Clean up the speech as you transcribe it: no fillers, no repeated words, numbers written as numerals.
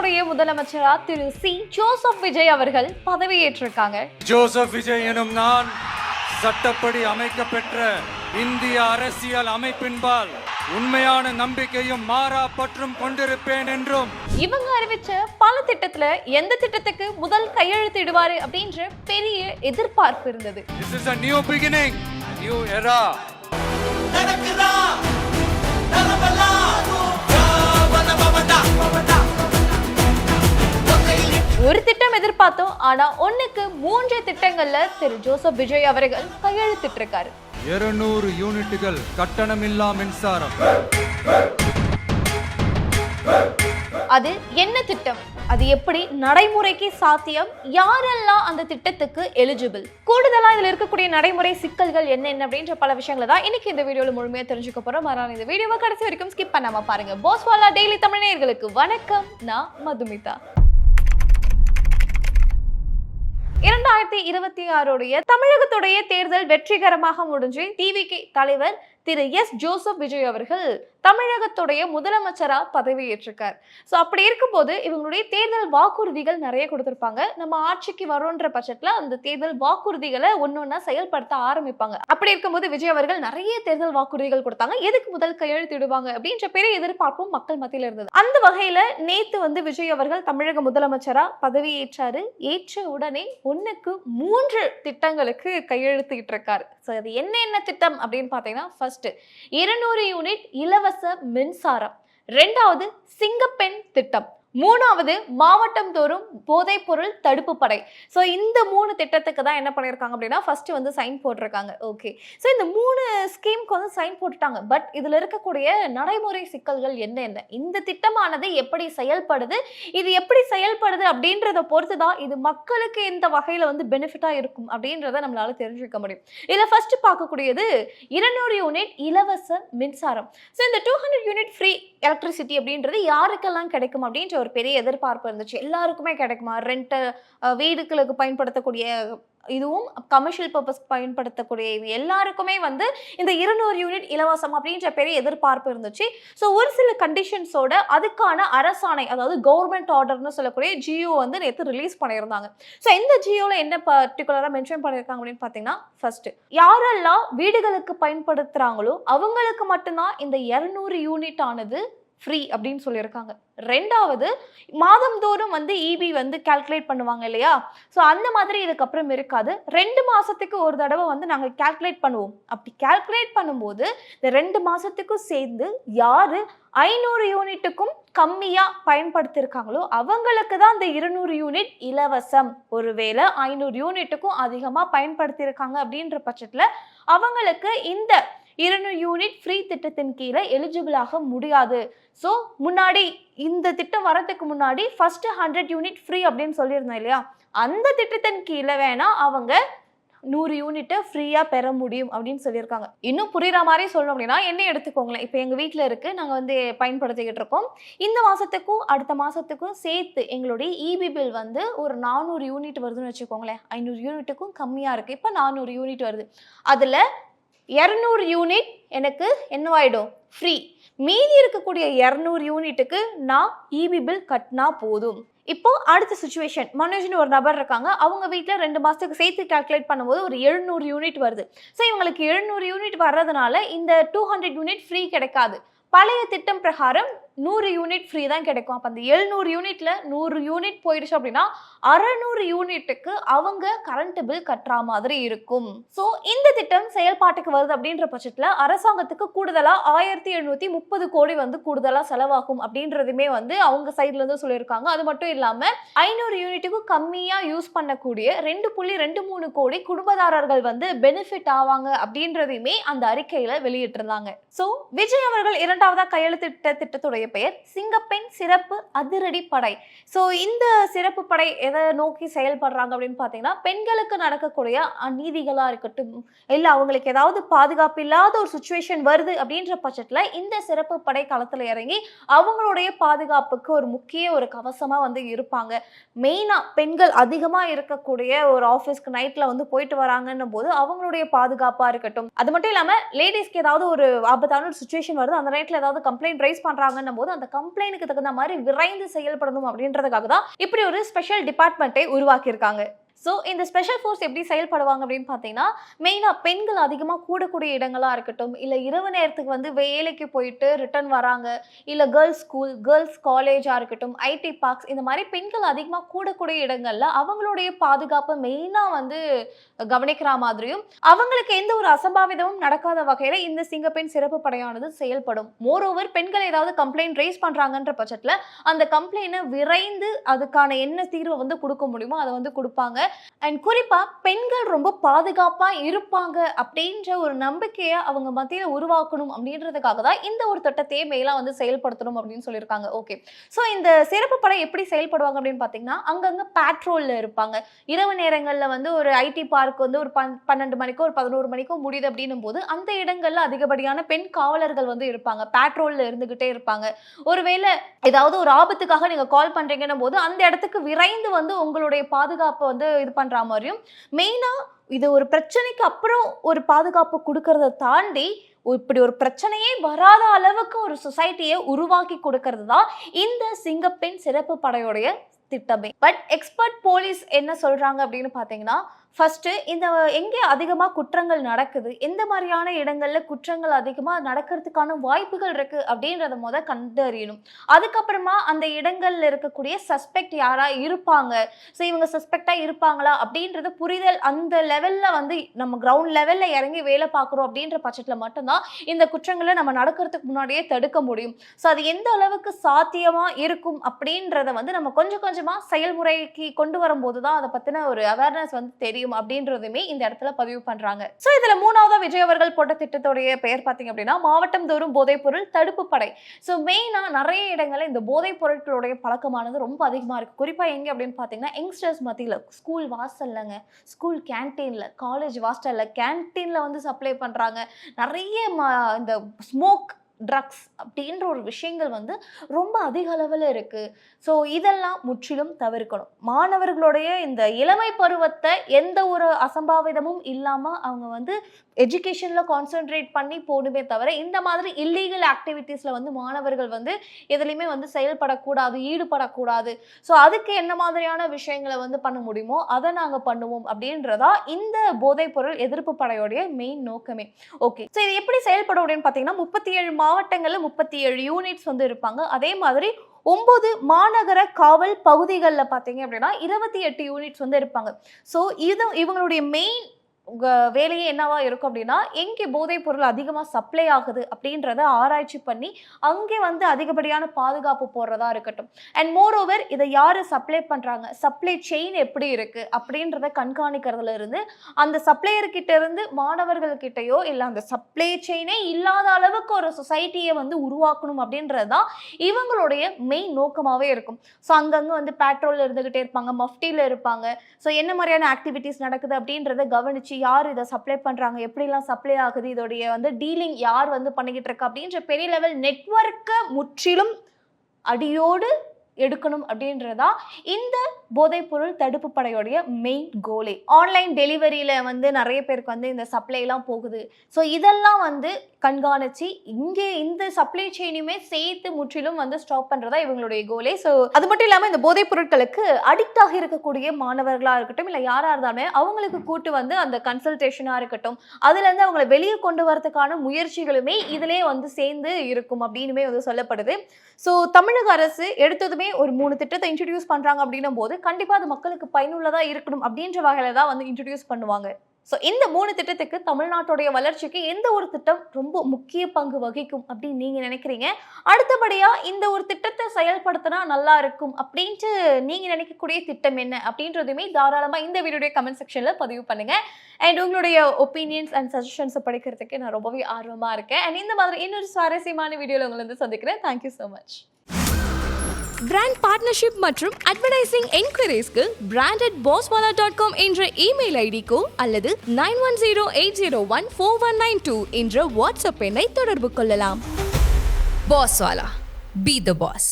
தமிழகத்துடைய முதலமைச்சரா திரு C Joseph Vijay அவர்கள் பதவியேற்றிருக்காங்க. ஜோசப் விஜய் எனும் நான் சட்டப்படி அமைக்கப்பெற்ற இந்திய அரசியல் அமைப்பின்பால் உண்மையான நம்பிக்கையும் மாறா பற்றும் கொண்டிருப்பேன் என்றும் இவங்க அறிவிச்ச பல திட்டத்துல எந்த திட்டத்துக்கு முதல் கையெழுத்திடுவாரு அப்படின்ற பெரிய எதிர்பார்ப்பு இருந்தது. This is a new beginning, a new era. ஒரு திட்டம் எதிர்பார்த்தோம், ஆனா 1க்கு 3 திட்டங்கள்ல திரு ஜோசப் விஜய் அவர்கள் கையெழுத்திட்டு இருக்காரு. 200 யூனிட்டுகள் கட்டணமில்லா மின்சாரம். அது என்ன திட்டம், அது எப்படி நடைமுறைக்கு சாத்தியம், யாரெல்லாம் அந்த திட்டத்துக்கு எலிஜிபிள், கூடுதலா இதுல இருக்கக்கூடிய நடைமுறை சிக்கல்கள் என்ன அப்படின்ற பல விஷயங்களை தான் இன்னைக்கு இந்த வீடியோல முழுமையா தெரிஞ்சுக்க போறோம். மறான இந்த வீடியோவை கடைசி வரைக்கும் ஸ்கிப் பண்ணாம பாருங்க. போஸ்வாலா டெய்லி தமிழ் நேயர்களுக்கு வணக்கம், நான் மதுமிதா. 2026 தமிழகத்துடைய தேர்தல் வெற்றிகரமாக முடிஞ்சு டிவிகே தலைவர் திரு எஸ் ஜோசப் விஜய் அவர்கள் தமிழகத்துடைய முதலமைச்சரா பதவியேற்றிருக்கார். ஸோ அப்படி இருக்கும்போது இவங்களுடைய தேர்தல் வாக்குறுதிகள் நிறைய கொடுத்திருப்பாங்க. நம்ம ஆட்சிக்கு வரோன்ற பட்சத்துல அந்த தேர்தல் வாக்குறுதிகளை ஒன்னொன்னா செயல்படுத்த ஆரம்பிப்பாங்க. அப்படி இருக்கும்போது விஜய் அவர்கள் நிறைய தேர்தல் வாக்குறுதிகள் கொடுத்தாங்க. எதுக்கு முதல் கையெழுத்திடுவாங்க அப்படின்ற பெரிய எதிர்பார்ப்பும் மக்கள் மத்தியில இருந்தது. அந்த வகையில நேத்து விஜய் அவர்கள் தமிழக முதலமைச்சரா பதவியேற்றாரு. ஏற்ற உடனே 1க்கு 3 திட்டங்களுக்கு கையெழுத்திட்டு இருக்காரு. ஸோ அது என்ன திட்டம் அப்படின்னு பாத்தீங்கன்னா, ஃபர்ஸ்ட் 200 யூனிட் இலவச மின்சாரம், 2வது சிங்கப்பெண் திட்டம், 3வது மாவட்டம் தோறும் போதைப் பொருள் தடுப்பு படை. ஸோ இந்த 3 திட்டத்துக்கு தான் என்ன பண்ணியிருக்காங்க அப்படின்னா, ஃபர்ஸ்ட் சைன் போட்டிருக்காங்க. ஓகே, ஸோ இந்த 3 ஸ்கீம்க்கு சைன் போட்டுட்டாங்க. பட் இதுல இருக்கக்கூடிய நடைமுறை சிக்கல்கள் என்ன, இந்த திட்டமானது எப்படி செயல்படுது, இது எப்படி செயல்படுது அப்படின்றத பொறுத்து தான் இது மக்களுக்கு எந்த வகையில பெனிஃபிட்டா இருக்கும் அப்படின்றத நம்மளால தெரிஞ்சுக்க முடியும். இதுல ஃபர்ஸ்ட் பார்க்கக்கூடியது 200 யூனிட் இலவச மின்சாரம். ஸோ இந்த 200 யூனிட் ஃப்ரீ எலக்ட்ரிசிட்டி அப்படின்றது யாருக்கெல்லாம் கிடைக்கும் அப்படின்ற ஒரு பெரிய எதிர்பார்ப்பு இருந்துச்சு. எல்லாருக்குமே கிடைக்குமா, ரெண்ட் வீடுகளுக்கு பயன்படுத்தக்கூடிய இதுவும் கமர்ஷியல் பர்பஸ் பயன்படுத்தக்கூடிய எல்லாருக்குமே இந்த 200 யூனிட் இலவசம் அப்படின்ற பெரிய எதிர்பார்ப்பு இருந்துச்சு. ஸோ ஒரு சில கண்டிஷன்ஸோட அதுக்கான அரசாணை, அதாவது கவர்மெண்ட் ஆர்டர்னு சொல்லக்கூடிய ஜியோ நேற்று ரிலீஸ் பண்ணியிருந்தாங்க. ஸோ இந்த ஜியோல என்ன பர்டிகுலரா மென்ஷன் பண்ணியிருக்காங்க அப்படின்னு பார்த்தீங்கன்னா, ஃபர்ஸ்ட் யாரெல்லாம் வீடுகளுக்கு பயன்படுத்துறாங்களோ அவங்களுக்கு மட்டும்தான் இந்த 200 யூனிட் ஆனது ஃப்ரீ அப்படின்னு சொல்லியிருக்காங்க. 2வது மாதந்தோறும் இபி கால்குலேட் பண்ணுவாங்க இல்லையா, ஸோ அந்த மாதிரி இதுக்கப்புறம் இருக்காது. 2 மாசத்துக்கு ஒரு தடவை நாங்கள் கால்குலேட் பண்ணுவோம். அப்படி கால்குலேட் பண்ணும்போது இந்த 2 மாசத்துக்கும் சேர்ந்து யாரு 500 யூனிட்டுக்கும் கம்மியா பயன்படுத்திருக்காங்களோ அவங்களுக்கு தான் இந்த 200 யூனிட் இலவசம். ஒருவேளை 500 யூனிட்டுக்கும் அதிகமா பயன்படுத்தியிருக்காங்க அப்படின்ற பட்சத்துல அவங்களுக்கு இந்த 200 யூனிட் ஃப்ரீ திட்டத்தின் கீழே எலிஜிபிள் ஆக முடியாது. ஸோ முன்னாடி இந்த திட்டம் வரதுக்கு முன்னாடி ஃபர்ஸ்ட் 100 யூனிட் ஃப்ரீ அப்படின்னு சொல்லியிருந்தோம் இல்லையா, அந்த திட்டத்தின் கீழே வேணா அவங்க 100 யூனிட்டை ஃப்ரீயா பெற முடியும் அப்படின்னு சொல்லியிருக்காங்க. இன்னும் புரியுற மாதிரி சொல்லணும் அப்படின்னா, என்ன எடுத்துக்கோங்களேன், இப்போ எங்க வீட்டில் இருக்கு, நாங்கள் பயன்படுத்திக்கிட்டு இருக்கோம். இந்த மாசத்துக்கும் அடுத்த மாசத்துக்கும் சேர்த்து எங்களுடைய இபி பில் ஒரு 400 யூனிட் வருதுன்னு வச்சுக்கோங்களேன். 500 யூனிட்டுக்கும் கம்மியா இருக்கு, இப்போ 400 யூனிட் வருது. அதுல 200 யூனிட் எனக்கு என்னவாயிடும், ஃப்ரீ. மீதி இருக்கக்கூடிய 200 யூனிட்டுக்கு நான் இபி பில் கட்டினா போதும். இப்போ அடுத்த சிச்சுவேஷன், மனோஜ்னு ஒரு நபர் இருக்காங்க, அவங்க வீட்டில் 2 மாசத்துக்கு சேர்த்து கால்குலேட் பண்ணும்போது ஒரு 700 யூனிட் வருது. ஸோ இவங்களுக்கு 700 யூனிட் வர்றதுனால இந்த 200 யூனிட் ஃப்ரீ கிடைக்காது. பழைய திட்டம் பிரகாரம் 100 யூனிட் ஃப்ரீ தான் கிடைக்கும். அப்போ அந்த 700 யூனிட்ல 100 யூனிட் போயிடுச்சு அப்படின்னா 600 யூனிட்டுக்கு அவங்க கரண்ட் பில் கட்டுற மாதிரி இருக்கும். ஸோ இந்த திட்டம் செயல்பாட்டுக்கு வருது அப்படின்ற பட்சத்தில் அரசாங்கத்துக்கு கூடுதலா 1730 கோடி கூடுதலா செலவாகும் அப்படின்றதுமே அவங்க சைட்ல இருந்து சொல்லியிருக்காங்க. அது மட்டும் இல்லாம 500 யூனிட்டுக்கு கம்மியா யூஸ் பண்ணக்கூடிய 2.23 கோடி குடும்பதாரர்கள் பெனிஃபிட் ஆவாங்க அப்படின்றதையுமே அந்த அறிக்கையில வெளியிட்டிருந்தாங்க. ஸோ விஜய் அவர்கள் 2வதா கையெழுத்திட்ட திட்டத்துடைய பெயர் சிங்கப்பெண் சிறப்பு அதிரடி படை. ஸோ இந்த சிறப்பு படை எதை நோக்கி செயல்படுறாங்க அப்படின்னு பார்த்தீங்கன்னா, பெண்களுக்கு நடக்கக்கூடிய அநீதிகளா இருக்கட்டும், இல்லை அவங்களுக்கு ஏதாவது பாதுகாப்பு இல்லாத ஒரு சுச்சுவேஷன் வருது அப்படின்ற பட்சத்தில் இந்த சிறப்பு படை களத்தில் இறங்கி அவங்களுடைய பாதுகாப்புக்கு ஒரு முக்கிய ஒரு கவசமா இருப்பாங்க. மெயினா பெண்கள் அதிகமா இருக்கக்கூடிய ஒரு ஆஃபீஸ்க்கு நைட்ல போயிட்டு வராங்கன்னும் போது அவங்களுடைய பாதுகாப்பா இருக்கட்டும், அது மட்டும் இல்லாம லேடிஸ்க்கு ஏதாவது ஒரு ஆபத்தான ஒரு சுச்சுவேஷன் வருது, அந்த நைட்ல ஏதாவது கம்ப்ளைண்ட் ரைஸ் பண்றாங்கன்னும் பண்ணும்போது அந்த கம்ப்ளைண்ட்டுக்கு தகுந்த மாதிரி விரைந்து செயல்படணும் அப்படின்றதுக்காக தான் இப்படி ஒரு ஸ்பெஷல் டிபார்ட்மெண்ட்டை உருவாக்கியிருக்காங்க. ஸோ இந்த ஸ்பெஷல் ஃபோர்ஸ் எப்படி செயல்படுவாங்க அப்படின்னு பார்த்தீங்கன்னா, மெயினாக பெண்கள் அதிகமாக கூடக்கூடிய இடங்களாக இருக்கட்டும், இல்லை இரவு நேரத்துக்கு வந்து வேலைக்கு போயிட்டு ரிட்டர்ன் வராங்க, இல்லை கேர்ள்ஸ் ஸ்கூல், கேர்ள்ஸ் காலேஜாக இருக்கட்டும், ஐடி பார்க்ஸ், இந்த மாதிரி பெண்கள் அதிகமாக கூடக்கூடிய இடங்களில் அவங்களுடைய பாதுகாப்பை மெயினாக வந்து கவனிக்கிற மாதிரியும், அவங்களுக்கு எந்த ஒரு அசம்பாவிதமும் நடக்காத வகையில் இந்த சிங்கப்பெண் சிறப்பு படையானது செயல்படும். மோரோவர் பெண்கள் ஏதாவது கம்ப்ளைண்ட் ரைஸ் பண்ணுறாங்கன்ற பட்சத்தில் அந்த கம்ப்ளைண்ட்டை விரைந்து அதுக்கான என்ன தீர்வை வந்து கொடுக்க முடியுமோ அதை வந்து கொடுப்பாங்க. அண்ட் குறிப்பா பெண்கள் ரொம்ப பாதுகாப்பா இருப்பாங்க அப்படின்ற ஒரு நம்பிக்கையை அவங்க மத்தியில உருவாக்கணும் அப்படின்றதுக்காக தான் இந்த ஒரு திட்டத்தையே மேலா வந்து செயல்படுத்தணும் அப்படின்னு சொல்லியிருக்காங்க. ஓகே, ஸோ இந்த சிறப்பு படை எப்படி செயல்படுவாங்க அப்படின்னு பார்த்தீங்கன்னா, அங்கங்க பேட்ரோல்ல இருப்பாங்க. இரவு நேரங்களில் வந்து ஒரு ஐடி பார்க் வந்து ஒரு 12 மணிக்கோ ஒரு 11 மணிக்கோ முடியுது அப்படின்னும் போது அந்த இடங்கள்ல அதிகப்படியான பெண் காவலர்கள் வந்து இருப்பாங்க, பேட்ரோல்ல இருந்துகிட்டே இருப்பாங்க. ஒருவேளை ஏதாவது ஒரு ஆபத்துக்காக நீங்க கால் பண்றீங்கன்னும் போது அந்த இடத்துக்கு விரைந்து வந்து உங்களுடைய பாதுகாப்பை வந்து இது பண்ற மாதிரியும், மெயினா இது ஒரு பிரச்சனைக்கு அப்புறம் ஒரு பாதுகாப்பு கொடுக்கறத தாண்டி இப்படி ஒரு பிரச்சனையே வராத அளவுக்கு ஒரு சொசைட்டியை உருவாக்கி கொடுக்கறது தான் இந்த சிங்கப்பெண் சிறப்பு படையோடைய திட்டமே. பட் எக்ஸ்பர்ட் போலீஸ் என்ன சொல்றாங்க அப்படின்னு பாத்தீங்கன்னா, ஃபர்ஸ்ட் இந்த எங்கே அதிகமாக குற்றங்கள் நடக்குது, எந்த மாதிரியான இடங்கள்ல குற்றங்கள் அதிகமாக நடக்கிறதுக்கான வாய்ப்புகள் இருக்கு அப்படின்றத கண்டறியணும். அதுக்கப்புறமா அந்த இடங்கள்ல இருக்கக்கூடிய சஸ்பெக்ட் யாரா இருப்பாங்க, ஸோ இவங்க சஸ்பெக்டா இருப்பாங்களா அப்படின்றது புரிதல் அந்த லெவல்ல வந்து நம்ம கிரவுண்ட் லெவல்ல இறங்கி வேலை பார்க்குறோம் அப்படின்ற பட்சத்தில் மட்டும்தான் இந்த குற்றங்களை நம்ம நடக்கிறதுக்கு முன்னாடியே தடுக்க முடியும். ஸோ அது எந்த அளவுக்கு சாத்தியமா இருக்கும் அப்படின்றத வந்து நம்ம கொஞ்சம் கொஞ்சமா செயல்முறைக்கு கொண்டு வரும்போது தான் அதை பத்தின ஒரு அவேர்னஸ் வந்து தெரியும் அப்படின்றதுமே இந்த இடத்துல பதிவு பண்றாங்க. சோ இதுல மூணாவதா விஜய் அவர்கள் போட்ட திட்டத்தோடைய பெயர் பாத்தீங்க அப்படின்னா, மாவட்டம் தோறும் போதைப் பொருள் தடுப்பு படை. சோ மெயினா நிறைய இடங்கள்ல இந்த போதைப் பொருட்களுடைய பழக்கமானது ரொம்ப அதிகமா இருக்கு. குறிப்பா எங்க அப்படின்னு பாத்தீங்கன்னா, யங்ஸ்டர்ஸ் மத்தியில ஸ்கூல் வாசல்லங்க, ஸ்கூல் கேன்டீன்ல, காலேஜ் ஹாஸ்டல்ல, கேன்டீன்ல வந்து சப்ளை பண்றாங்க. நிறைய இந்த ஸ்மோக் ட்ரக்ஸ் அப்படின்ற ஒரு விஷயங்கள் வந்து ரொம்ப அதிக அளவில் இருக்கு. ஸோ இதெல்லாம் முற்றிலும் தவிர்க்கணும். மாணவர்களுடைய இந்த இளமை பருவத்தை எந்த ஒரு அசம்பாவிதமும் இல்லாமல் அவங்க வந்து எஜுகேஷனில் கான்சென்ட்ரேட் பண்ணி போகணுமே தவிர இந்த மாதிரி இல்லீகல் ஆக்டிவிட்டீஸில் வந்து மாணவர்கள் வந்து எதுலையுமே வந்து செயல்படக்கூடாது, ஈடுபடக்கூடாது. ஸோ அதுக்கு என்ன மாதிரியான விஷயங்களை வந்து பண்ண முடியுமோ அதை நாங்கள் பண்ணுவோம் அப்படின்றதா இந்த போதைப் பொருள் எதிர்ப்பு படையோடைய மெயின் நோக்கமே. ஓகே, ஸோ இது எப்படி செயல்படும் அப்படின்னு பார்த்தீங்கன்னா, 37 மாவட்டங்கள்ல 37 யூனிட்ஸ் வந்து இருப்பாங்க. அதே மாதிரி 9 மாநகர காவல் பகுதிகளில் பார்த்தீங்க அப்படின்னா 28 யூனிட்ஸ் வந்து இருப்பாங்க. ஸோ இது இவங்களுடைய மெயின் வேலையே என்னவா இருக்கும் அப்படின்னா, எங்கே போதைப் பொருள் அதிகமாக சப்ளை ஆகுது அப்படின்றத ஆராய்ச்சி பண்ணி அங்கே வந்து அதிகப்படியான பாதுகாப்பு போடுறதா இருக்கட்டும். அண்ட் மோரோவர் இதை யாரு சப்ளை பண்றாங்க, சப்ளை செயின் எப்படி இருக்கு அப்படின்றத கண்காணிக்கிறதுல இருந்து அந்த சப்ளையர் கிட்ட இருந்து மாணவர்கள் கிட்டையோ இல்லை அந்த சப்ளை செயினே இல்லாத அளவுக்கு ஒரு சொசைட்டியை வந்து உருவாக்கணும் அப்படின்றதுதான் இவங்களுடைய மெயின் நோக்கமாகவே இருக்கும். ஸோ அங்கங்கே வந்து பேட்ரோல் இருந்துகிட்டே இருப்பாங்க, மஃப்டியில் இருப்பாங்க. ஸோ என்ன மாதிரியான ஆக்டிவிட்டிஸ் நடக்குது அப்படின்றத கவனிச்சு யார் இதை சப்ளை பண்றாங்க, எப்படிலாம் சப்ளை ஆகுது, இதோடைய வந்து டீலிங் யார் வந்து பண்ணிக்கிட்டு இருக்கா அப்படின்ற பெரிய லெவல் நெட்வொர்க்கை முற்றிலும் அடியோடு எடுக்கணும் அப்படின்றதா இந்த போதைப் பொருள் தடுப்பு படையோடைய மெயின் கோலே. ஆன்லைன் டெலிவரியில வந்து நிறைய பேருக்கு வந்து இந்த சப்ளை எல்லாம் போகுது. ஸோ இதெல்லாம் வந்து கண்காணிச்சு இங்கே இந்த சப்ளை செயினுமே சேர்த்து முற்றிலும் வந்து ஸ்டாப் பண்றதா இவங்களுடைய கோலே. ஸோ அது மட்டும் இல்லாம இந்த போதைப் பொருட்களுக்கு அடிக்ட் ஆகி இருக்கக்கூடிய மாணவர்களா இருக்கட்டும் இல்லை யாரா இருந்தாலுமே அவங்களுக்கு கூட்டு வந்து அந்த கன்சல்டேஷனா இருக்கட்டும், அதுல இருந்து அவங்களை வெளியே கொண்டு வரதுக்கான முயற்சிகளுமே இதுலயே வந்து சேர்ந்து இருக்கும் அப்படின்னுமே வந்து சொல்லப்படுது. ஸோ தமிழக அரசு எடுத்ததுமே ஒரு 3 திட்டத்தை இன்ட்ரடியூஸ் பண்றாங்க அப்படின்னும் போது கண்டிப்பா அது மக்களுக்கு பயனுள்ளதா இருக்கணும் அப்படின்ற வகையில தான் வந்து இன்ட்ரடியூஸ் பண்ணுவாங்க. ஸோ இந்த 3 திட்டத்துக்கு தமிழ்நாட்டுடைய வளர்ச்சிக்கு எந்த ஒரு திட்டம் ரொம்ப முக்கிய பங்கு வகிக்கும் அப்படின்னு நீங்க நினைக்கிறீங்க? அடுத்தபடியா இந்த ஒரு திட்டத்தை செயல்படுத்தினா நல்லா இருக்கும் அப்படின்ட்டு நீங்க நினைக்கக்கூடிய திட்டம் என்ன அப்படின்றதுமே தாராளமா இந்த வீடியோடைய கமெண்ட் செக்ஷன்ல பதிவு பண்ணுங்க. அண்ட் உங்களுடைய ஒப்பீனியன்ஸ் அண்ட் சஜஷன்ஸை படிக்கிறதுக்கு நான் ரொம்பவே ஆர்வமா இருக்கேன். அண்ட் இந்த மாதிரி இன்னொரு சுவாரஸ்யமான வீடியோல உங்களை வந்து சந்திக்கிறேன். Thank you so much. Brand partnership மற்றும் அட்வர்டைசிங் என்கொயரிஸ்க்கு brand@bosswala.com என்ற இமெயில் ஐடிக்கோ அல்லது 9108014192 என்ற வாட்ஸ்அப் எண்ணை தொடர்பு கொள்ளலாம். Bosswala, be the boss.